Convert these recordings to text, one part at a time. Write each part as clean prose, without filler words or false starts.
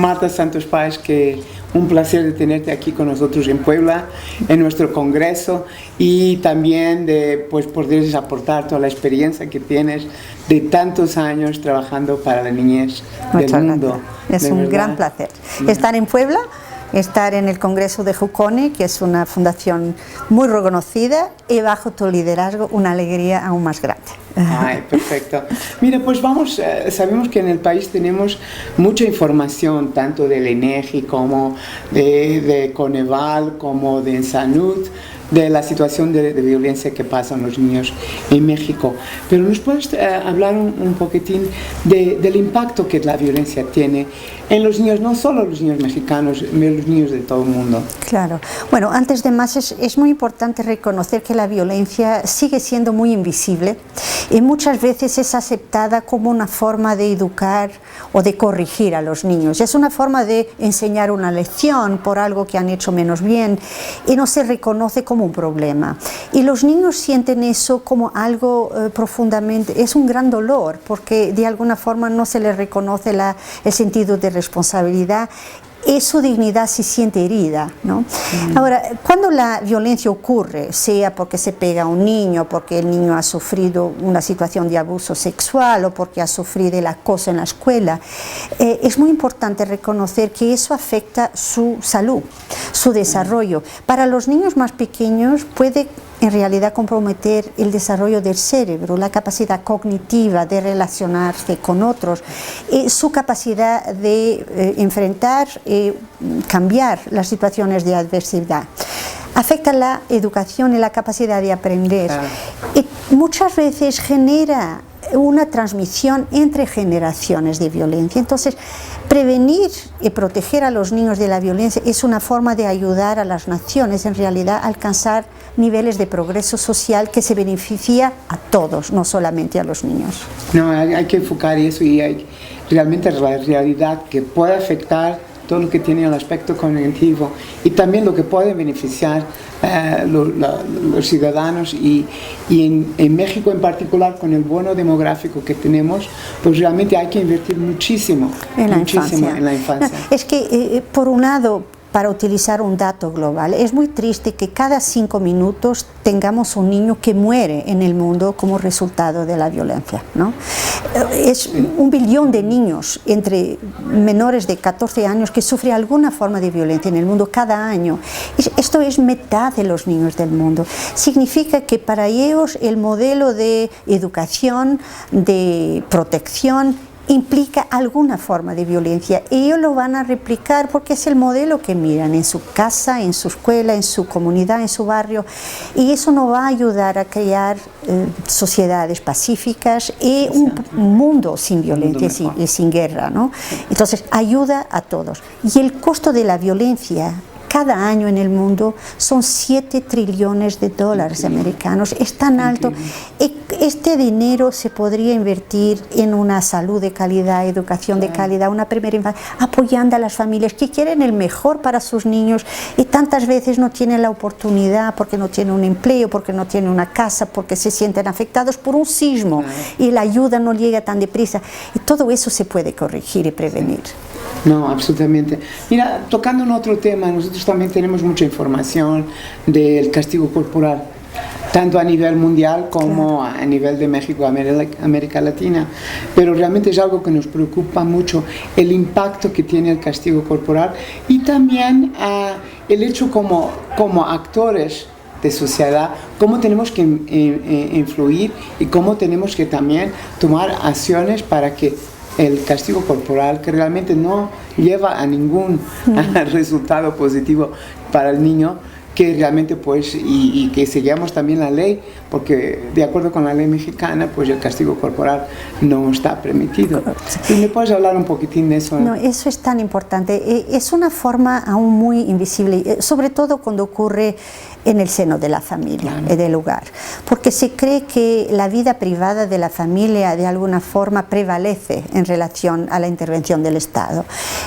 Marta Santos Páez, que un placer de tenerte aquí con nosotros en Puebla, en nuestro congreso, y también de pues poder aportar toda la experiencia que tienes de tantos años trabajando para la niñez del mundo. Es un gran placer estar en Puebla, estar en el Congreso de Jucone, que es una fundación muy reconocida, y bajo tu liderazgo una alegría aún más grande. Ay, perfecto. Mira, pues vamos, sabemos que en el país tenemos mucha información, tanto del INEGI como de Coneval, como de Sanud, de la situación de violencia que pasan los niños en México. Pero ¿nos puedes hablar un poquitín del impacto que la violencia tiene en los niños, no solo los niños mexicanos, los niños de todo el mundo? Claro. Bueno, antes de más es muy importante reconocer que la violencia sigue siendo muy invisible y muchas veces es aceptada como una forma de educar o de corregir a los niños. Es una forma de enseñar una lección por algo que han hecho menos bien y no se reconoce como un problema. Y los niños sienten eso como algo profundamente, es un gran dolor porque de alguna forma no se les reconoce el sentido de responsabilidad. Su dignidad se siente herida, ¿no? Ahora, cuando la violencia ocurre, sea porque se pega a un niño, porque el niño ha sufrido una situación de abuso sexual o porque ha sufrido el acoso en la escuela, es muy importante reconocer que eso afecta su salud, su desarrollo. Para los niños más pequeños puede en realidad comprometer el desarrollo del cerebro, la capacidad cognitiva de relacionarse con otros, su capacidad de enfrentar y cambiar las situaciones de adversidad. Afecta la educación y la capacidad de aprender. Y muchas veces genera una transmisión entre generaciones de violencia. Entonces, prevenir y proteger a los niños de la violencia es una forma de ayudar a las naciones en realidad a alcanzar niveles de progreso social que se beneficia a todos, no solamente a los niños. No, hay que enfocar eso y hay realmente la realidad que puede afectar todo lo que tiene el aspecto cognitivo y también lo que puede beneficiar los ciudadanos y en México en particular con el bono demográfico que tenemos, pues realmente hay que invertir muchísimo en la infancia. Es que por un lado, para utilizar un dato global, es muy triste que cada 5 minutos tengamos un niño que muere en el mundo como resultado de la violencia, ¿no? Es 1 billón de niños entre menores de 14 años que sufren alguna forma de violencia en el mundo cada año. Esto es mitad de los niños del mundo. Significa que para ellos el modelo de educación, de protección, implica alguna forma de violencia. Ellos lo van a replicar porque es el modelo que miran en su casa, en su escuela, en su comunidad, en su barrio, y eso nos va a ayudar a crear sociedades pacíficas y un mundo sin violencia y sin guerra, ¿no? Entonces ayuda a todos. Y el costo de la violencia cada año en el mundo son 7 trillones de dólares americanos. Es tan alto. Este dinero se podría invertir en una salud de calidad, educación de calidad, una primera infancia, apoyando a las familias que quieren el mejor para sus niños y tantas veces no tienen la oportunidad porque no tienen un empleo, porque no tienen una casa, porque se sienten afectados por un sismo y la ayuda no llega tan deprisa. Y todo eso se puede corregir y prevenir. No, absolutamente. Mira, tocando en otro tema, nosotros también tenemos mucha información del castigo corporal, tanto a nivel mundial como a nivel de México, América Latina, pero realmente es algo que nos preocupa mucho, el impacto que tiene el castigo corporal y también el hecho como actores de sociedad, cómo tenemos que influir y cómo tenemos que también tomar acciones para que el castigo corporal, que realmente no lleva a ningún resultado positivo para el niño, que realmente pues y que seguimos también la ley, porque de acuerdo con la ley mexicana pues el castigo corporal no está permitido. ¿Y me puedes hablar un poquitín de eso? No, eso es tan importante. Es una forma aún muy invisible, sobre todo cuando ocurre en el seno de la familia, del hogar, porque se cree que la vida privada de la familia de alguna forma prevalece en relación a la intervención del Estado.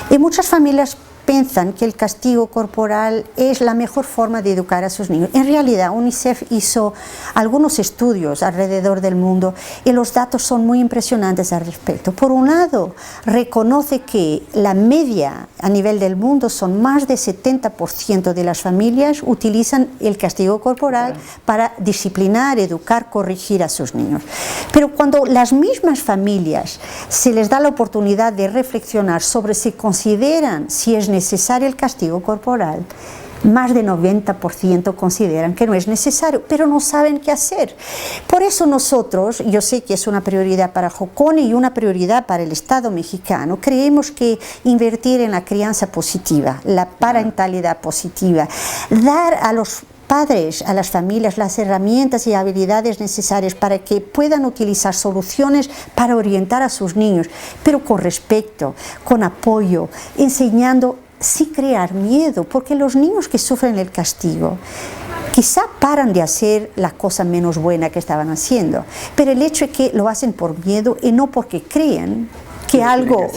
Y muchas familias piensan que el castigo corporal es la mejor forma de educar a sus niños. En realidad, UNICEF hizo algunos estudios alrededor del mundo y los datos son muy impresionantes al respecto. Por un lado, reconoce que la media a nivel del mundo son más de 70% de las familias utilizan el castigo corporal para disciplinar, educar, corregir a sus niños. Pero cuando las mismas familias se les da la oportunidad de reflexionar sobre si consideran si es necesario el castigo corporal, más de 90% consideran que no es necesario, pero no saben qué hacer. Por eso nosotros, yo sé que es una prioridad para Joconi y una prioridad para el Estado mexicano, creemos que invertir en la crianza positiva, la parentalidad positiva, dar a los padres, a las familias, las herramientas y habilidades necesarias para que puedan utilizar soluciones para orientar a sus niños, pero con respeto, con apoyo, enseñando sin crear miedo, porque los niños que sufren el castigo quizá paran de hacer la cosa menos buena que estaban haciendo, pero el hecho es que lo hacen por miedo y no porque creen que algo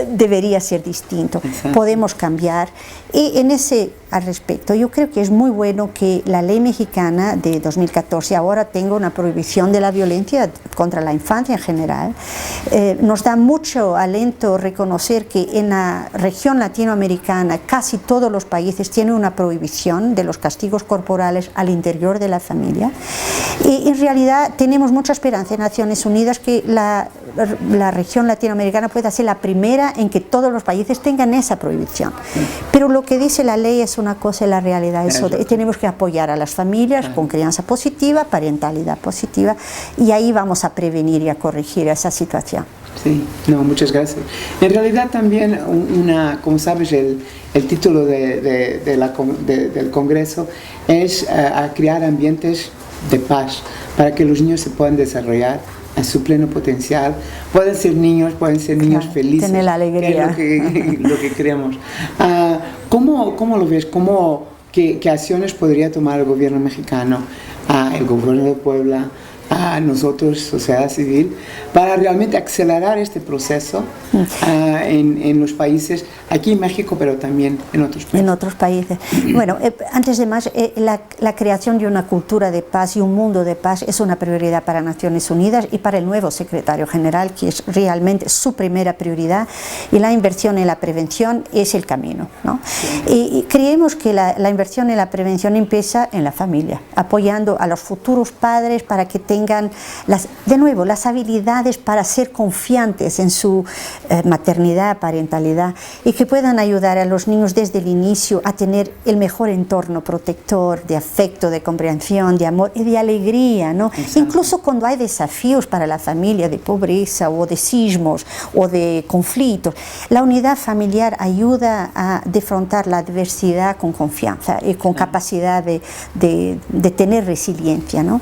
debería ser distinto. Exacto. Podemos cambiar. Y en ese al respecto, yo creo que es muy bueno que la ley mexicana de 2014 ahora tenga una prohibición de la violencia contra la infancia en general. Nos da mucho alento reconocer que en la región latinoamericana casi todos los países tienen una prohibición de los castigos corporales al interior de la familia. Y en realidad tenemos mucha esperanza en Naciones Unidas que la región latinoamericana pueda ser la primera en que todos los países tengan esa prohibición. Pero lo que dice la ley es una cosa y la realidad es otra. Y tenemos que apoyar a las familias con crianza positiva, parentalidad positiva, y ahí vamos a prevenir y a corregir esa situación. Sí, no, muchas gracias. En realidad también, como sabes, el título del Congreso es a crear ambientes de paz para que los niños se puedan desarrollar a su pleno potencial. Pueden ser niños claro, felices. Tener la alegría. Es lo que queremos. ¿Cómo lo ves? ¿Qué acciones podría tomar el gobierno mexicano, el gobierno de Puebla, a nosotros, sociedad civil, para realmente acelerar este proceso en los países, aquí en México, pero también en otros países? En otros países. Bueno, antes de más, la creación de una cultura de paz y un mundo de paz es una prioridad para Naciones Unidas y para el nuevo secretario general, que es realmente su primera prioridad, y la inversión en la prevención es el camino, ¿no? Sí. Y creemos que la inversión en la prevención empieza en la familia, apoyando a los futuros padres para que tengan, las habilidades para ser confiantes en su maternidad, parentalidad, y que puedan ayudar a los niños desde el inicio a tener el mejor entorno protector, de afecto, de comprensión, de amor y de alegría, ¿no? Incluso cuando hay desafíos para la familia de pobreza o de sismos o de conflictos, la unidad familiar ayuda a afrontar la adversidad con confianza y con capacidad de tener resiliencia, ¿no?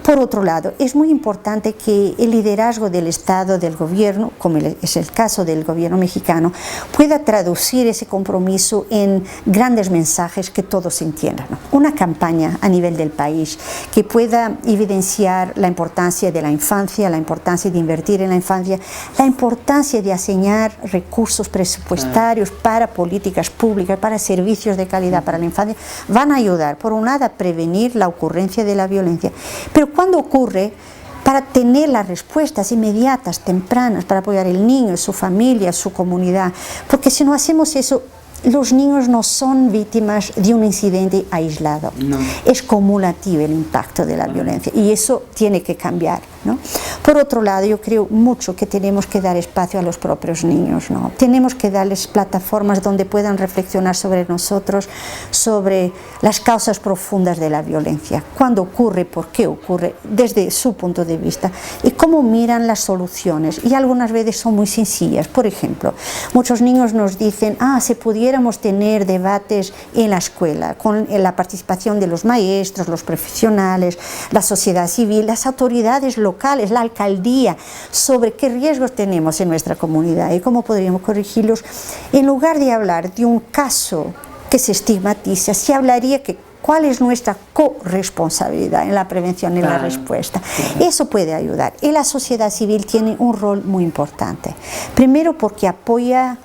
Por otro lado, es muy importante que el liderazgo del Estado, del gobierno, como es el caso del gobierno mexicano, pueda traducir ese compromiso en grandes mensajes que todos entiendan, ¿no? Una campaña a nivel del país que pueda evidenciar la importancia de la infancia, la importancia de invertir en la infancia, la importancia de asignar recursos presupuestarios para políticas públicas, para servicios de calidad para la infancia, van a ayudar, por un lado, a prevenir la ocurrencia de la violencia. Pero cuando ocurre, para tener las respuestas inmediatas, tempranas, para apoyar al niño, su familia, su comunidad, porque si no hacemos eso, los niños no son víctimas de un incidente aislado. No. Es cumulativo el impacto de la violencia y eso tiene que cambiar, ¿no? Por otro lado, yo creo mucho que tenemos que dar espacio a los propios niños, ¿no? Tenemos que darles plataformas donde puedan reflexionar sobre nosotros, sobre las causas profundas de la violencia, cuándo ocurre, por qué ocurre, desde su punto de vista y cómo miran las soluciones. Y algunas veces son muy sencillas. Por ejemplo, muchos niños nos dicen, si pudiéramos tener debates en la escuela, con la participación de los maestros, los profesionales, la sociedad civil, las autoridades locales, la alcaldía, sobre qué riesgos tenemos en nuestra comunidad y cómo podríamos corregirlos. En lugar de hablar de un caso que se estigmatiza, se hablaría que cuál es nuestra corresponsabilidad en la prevención y la respuesta. Eso puede ayudar. Y la sociedad civil tiene un rol muy importante. Primero porque apoya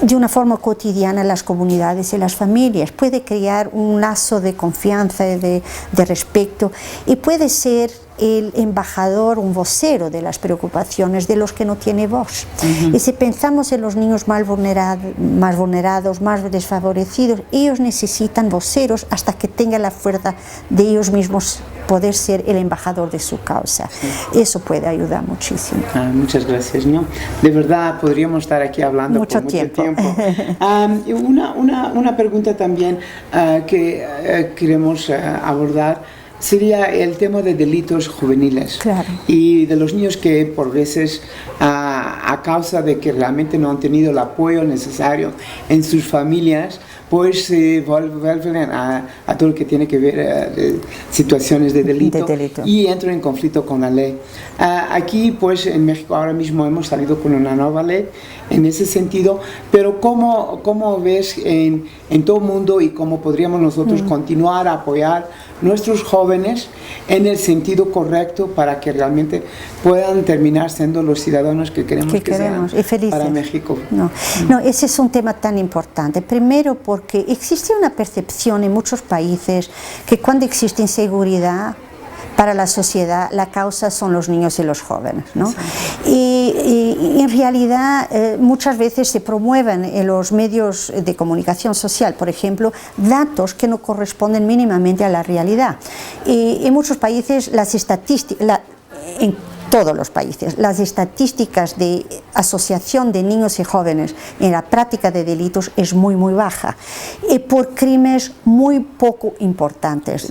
de una forma cotidiana en las comunidades y las familias, puede crear un lazo de confianza y de respeto, y puede ser el embajador, un vocero de las preocupaciones de los que no tienen voz. Y si pensamos en los niños más vulnerados, más desfavorecidos, ellos necesitan voceros hasta que tengan la fuerza de ellos mismos poder ser el embajador de su causa. Eso puede ayudar muchísimo. Muchas gracias, ¿no? De verdad podríamos estar aquí hablando mucho por tiempo. mucho tiempo. Una pregunta también que queremos abordar sería el tema de delitos juveniles. Claro. Y de los niños que por veces a causa de que realmente no han tenido el apoyo necesario en sus familias, pues se vuelven a todo lo que tiene que ver situaciones de delito, y entran en conflicto con la ley. Aquí pues en México ahora mismo hemos salido con una nueva ley en ese sentido, pero ¿cómo ves en todo el mundo y cómo podríamos nosotros continuar a apoyar nuestros jóvenes en el sentido correcto para que realmente puedan terminar siendo los ciudadanos que queremos que sean para México? No, ese es un tema tan importante. Primero porque existe una percepción en muchos países que cuando existe inseguridad para la sociedad, la causa son los niños y los jóvenes, ¿no? Y en realidad muchas veces se promueven en los medios de comunicación social, por ejemplo, datos que no corresponden mínimamente a la realidad. Y en muchos países las estadísticas, en todos los países, las estadísticas de asociación de niños y jóvenes en la práctica de delitos es muy baja, por crímenes muy poco importantes,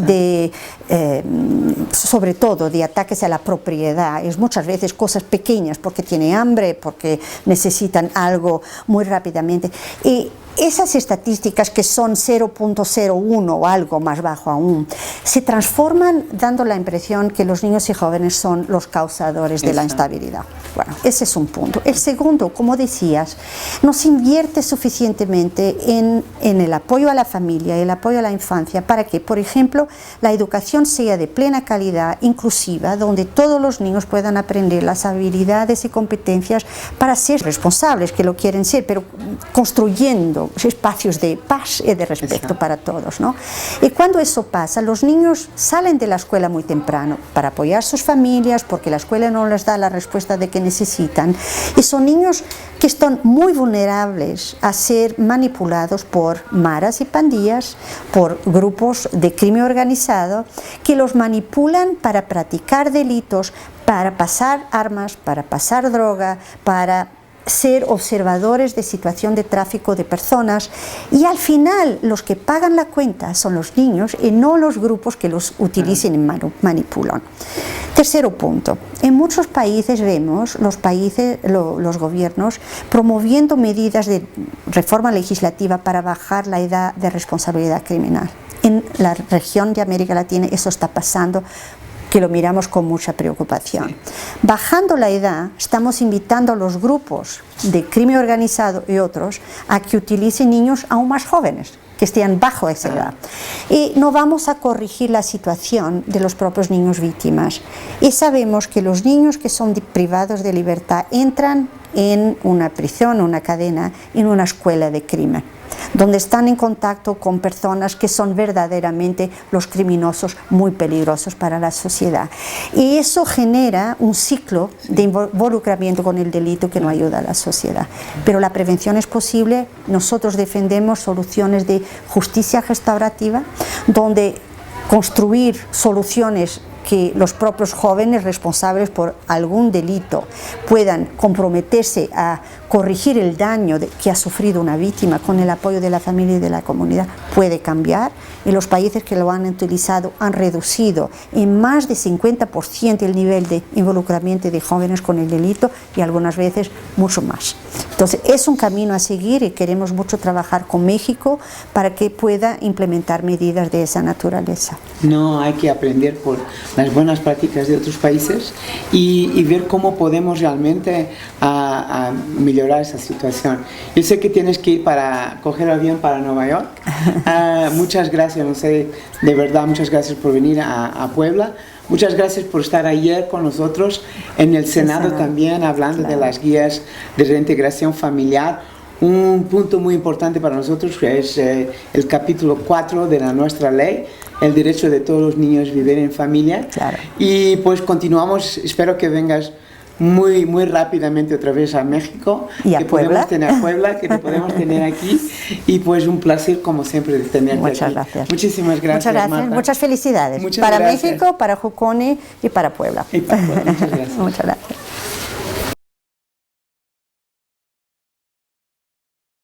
sobre todo de ataques a la propiedad. Es muchas veces cosas pequeñas porque tiene hambre, porque necesitan algo muy rápidamente. Y esas estadísticas, que son 0.01 o algo más bajo aún, se transforman dando la impresión que los niños y jóvenes son los causadores de la instabilidad. Bueno, ese es un punto. El segundo, como decías, no se invierte suficientemente en el apoyo a la familia y el apoyo a la infancia para que, por ejemplo, la educación sea de plena calidad, inclusiva, donde todos los niños puedan aprender las habilidades y competencias para ser responsables, que lo quieren ser, pero construyendo espacios de paz y de respeto para todos, ¿no? Y cuando eso pasa, los niños salen de la escuela muy temprano para apoyar a sus familias, porque la escuela no les da la respuesta de que necesitan, y son niños que están muy vulnerables a ser manipulados por maras y pandillas, por grupos de crimen organizado, que los manipulan para practicar delitos, para pasar armas, para pasar droga, para ser observadores de situación de tráfico de personas, y al final los que pagan la cuenta son los niños y no los grupos que los utilicen y manipulan. Tercero punto, en muchos países vemos los gobiernos promoviendo medidas de reforma legislativa para bajar la edad de responsabilidad criminal. En la región de América Latina eso está pasando, que lo miramos con mucha preocupación. Bajando la edad, estamos invitando a los grupos de crimen organizado y otros a que utilicen niños aún más jóvenes, que estén bajo esa edad. Y no vamos a corregir la situación de los propios niños víctimas. Y sabemos que los niños que son privados de libertad entran en una prisión, una cadena, en una escuela de crimen, donde están en contacto con personas que son verdaderamente los criminosos muy peligrosos para la sociedad. Y eso genera un ciclo de involucramiento con el delito que no ayuda a la sociedad. Pero la prevención es posible. Nosotros defendemos soluciones de justicia restaurativa, donde construir soluciones que los propios jóvenes responsables por algún delito puedan comprometerse a corregir el daño que ha sufrido una víctima con el apoyo de la familia y de la comunidad, puede cambiar. Y los países que lo han utilizado han reducido en más de 50% el nivel de involucramiento de jóvenes con el delito, y algunas veces mucho más. Entonces es un camino a seguir, y queremos mucho trabajar con México para que pueda implementar medidas de esa naturaleza. No, hay que aprender por las buenas prácticas de otros países y ver cómo podemos realmente a mejorar esa situación. Yo sé que tienes que ir para coger avión para Nueva York. Muchas gracias, no sé, de verdad, muchas gracias por venir a Puebla. Muchas gracias por estar ayer con nosotros en el Senado también, hablando de las guías de reintegración familiar. un punto muy importante para nosotros, que es el capítulo 4 de nuestra ley, el derecho de todos los niños a vivir en familia. Claro. Y pues continuamos, espero que vengas muy rápidamente otra vez a México, y a que Puebla. Que te podemos tener aquí, y pues un placer como siempre de tenerte Muchas aquí. gracias. Muchísimas gracias, Muchas gracias, Marta. muchas felicidades Muchas para gracias. México, para Jucone y para Puebla. Y para Puebla. Muchas gracias. Muchas gracias.